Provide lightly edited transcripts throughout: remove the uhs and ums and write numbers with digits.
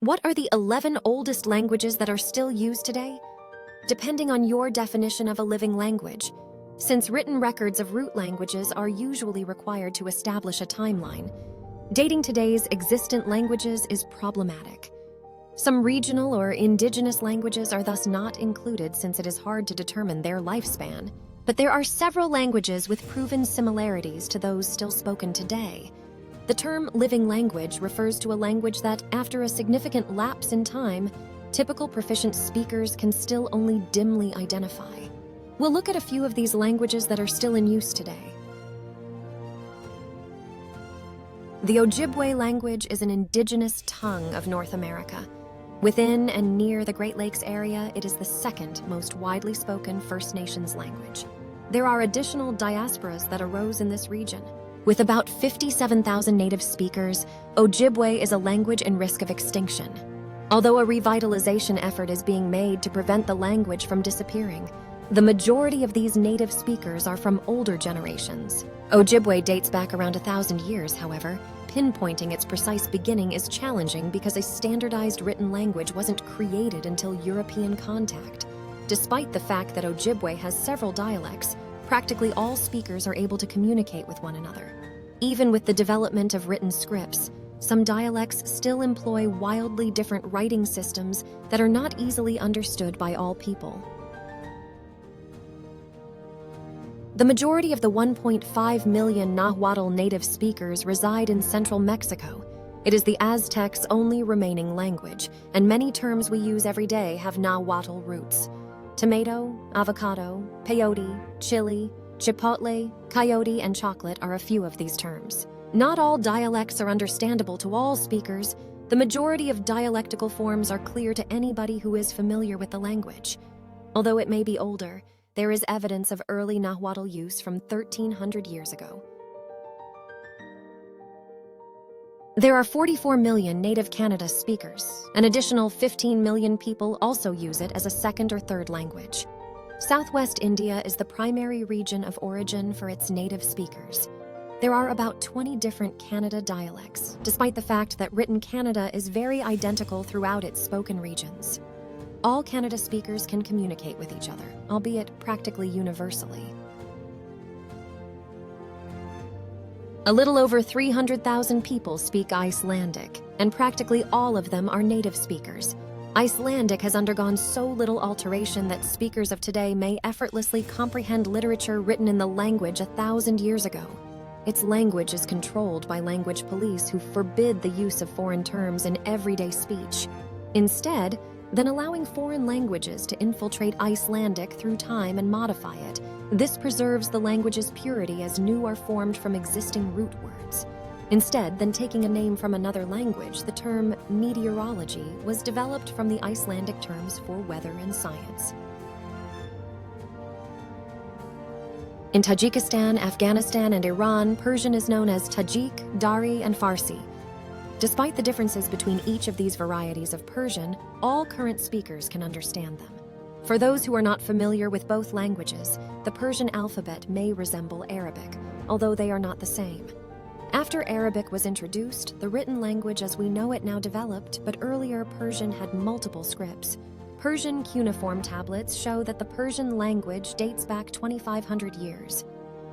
What are the 11 oldest languages that are still used today? Depending on your definition of a living language, since written records of root languages are usually required to establish a timeline, dating today's existent languages is problematic. Some regional or indigenous languages are thus not included since it is hard to determine their lifespan. But there are several languages with proven similarities to those still spoken today. The term living language refers to a language that, after a significant lapse in time, typical proficient speakers can still only dimly identify. We'll look at a few of these languages that are still in use today. The Ojibway language is an indigenous tongue of North America. Within and near the Great Lakes area, it is the second most widely spoken First Nations language. There are additional diasporas that arose in this region. With about 57,000 native speakers, Ojibway is a language in risk of extinction. Although a revitalization effort is being made to prevent the language from disappearing, the majority of these native speakers are from older generations. Ojibway dates back around 1,000 years, however. Pinpointing its precise beginning is challenging because a standardized written language wasn't created until European contact. Despite the fact that Ojibway has several dialects, practically all speakers are able to communicate with one another. Even with the development of written scripts, some dialects still employ wildly different writing systems that are not easily understood by all people. The majority of the 1.5 million Nahuatl native speakers reside in central Mexico. It is the Aztecs' only remaining language, and many terms we use every day have Nahuatl roots. Tomato, avocado, peyote, chili, chipotle, coyote, and chocolate are a few of these terms. Not all dialects are understandable to all speakers. The majority of dialectical forms are clear to anybody who is familiar with the language. Although it may be older, there is evidence of early Nahuatl use from 1,300 years ago. There are 44 million native Canada speakers. An additional 15 million people also use it as a second or third language. Southwest India is the primary region of origin for its native speakers. There are about 20 different Kannada dialects, despite the fact that written Kannada is very identical throughout its spoken regions. All Kannada speakers can communicate with each other, albeit practically universally. A little over 300,000 people speak Icelandic, and practically all of them are native speakers. Icelandic has undergone so little alteration that speakers of today may effortlessly comprehend literature written in the language 1,000 years ago. Its language is controlled by language police who forbid the use of foreign terms in everyday speech. Instead, then allowing foreign languages to infiltrate Icelandic through time and modify it. This preserves the language's purity as new are formed from existing root words. Instead, than taking a name from another language, the term meteorology was developed from the Icelandic terms for weather and science. In Tajikistan, Afghanistan, and Iran, Persian is known as Tajik, Dari, and Farsi. Despite the differences between each of these varieties of Persian, all current speakers can understand them. For those who are not familiar with both languages, the Persian alphabet may resemble Arabic, although they are not the same. After Arabic was introduced, the written language as we know it now developed, but earlier Persian had multiple scripts. Persian cuneiform tablets show that the Persian language dates back 2,500 years.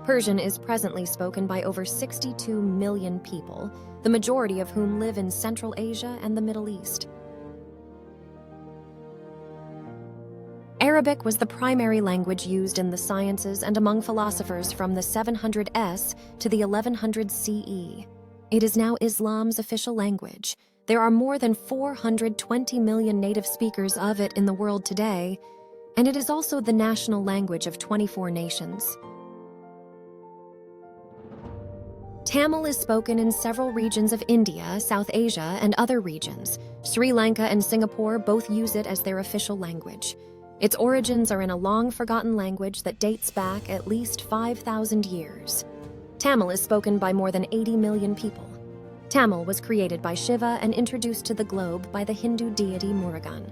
Persian is presently spoken by over 62 million people, the majority of whom live in Central Asia and the Middle East. Arabic was the primary language used in the sciences and among philosophers from the 700 S to the 1100 CE. It is now Islam's official language. There are more than 420 million native speakers of it in the world today, and it is also the national language of 24 nations. Tamil is spoken in several regions of India, South Asia, and other regions. Sri Lanka and Singapore both use it as their official language. Its origins are in a long-forgotten language that dates back at least 5,000 years. Tamil is spoken by more than 80 million people. Tamil was created by Shiva and introduced to the globe by the Hindu deity Murugan.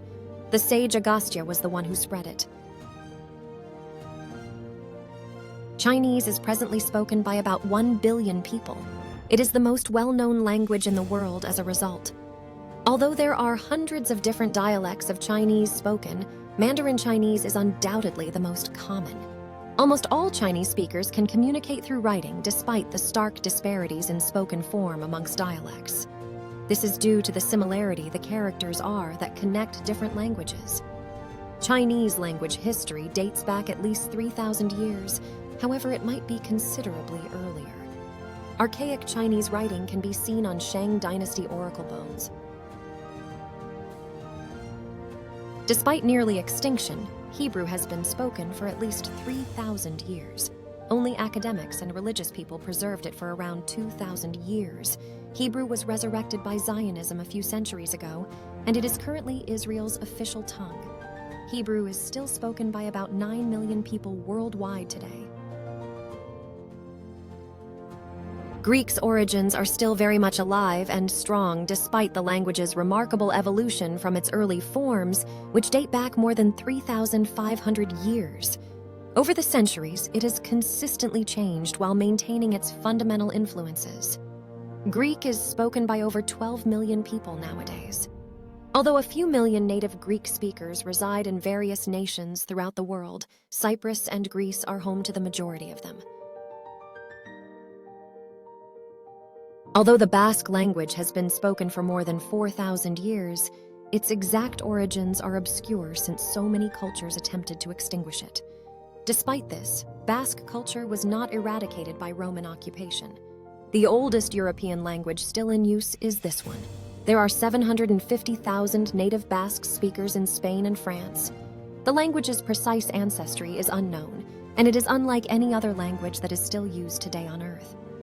The sage Agastya was the one who spread it. Chinese is presently spoken by about 1 billion people. It is the most well-known language in the world as a result. Although there are hundreds of different dialects of Chinese spoken, Mandarin Chinese is undoubtedly the most common. Almost all Chinese speakers can communicate through writing despite the stark disparities in spoken form amongst dialects. This is due to the similarity the characters are that connect different languages. Chinese language history dates back at least 3,000 years, however, it might be considerably earlier. Archaic Chinese writing can be seen on Shang Dynasty oracle bones. Despite nearly extinction, Hebrew has been spoken for at least 3,000 years. Only academics and religious people preserved it for around 2,000 years. Hebrew was resurrected by Zionism a few centuries ago, and it is currently Israel's official tongue. Hebrew is still spoken by about 9 million people worldwide today. Greek's origins are still very much alive and strong despite the language's remarkable evolution from its early forms, which date back more than 3,500 years. Over the centuries, it has consistently changed while maintaining its fundamental influences. Greek is spoken by over 12 million people nowadays. Although a few million native Greek speakers reside in various nations throughout the world, Cyprus and Greece are home to the majority of them. Although the Basque language has been spoken for more than 4,000 years, its exact origins are obscure since so many cultures attempted to extinguish it. Despite this, Basque culture was not eradicated by Roman occupation. The oldest European language still in use is this one. There are 750,000 native Basque speakers in Spain and France. The language's precise ancestry is unknown, and it is unlike any other language that is still used today on Earth.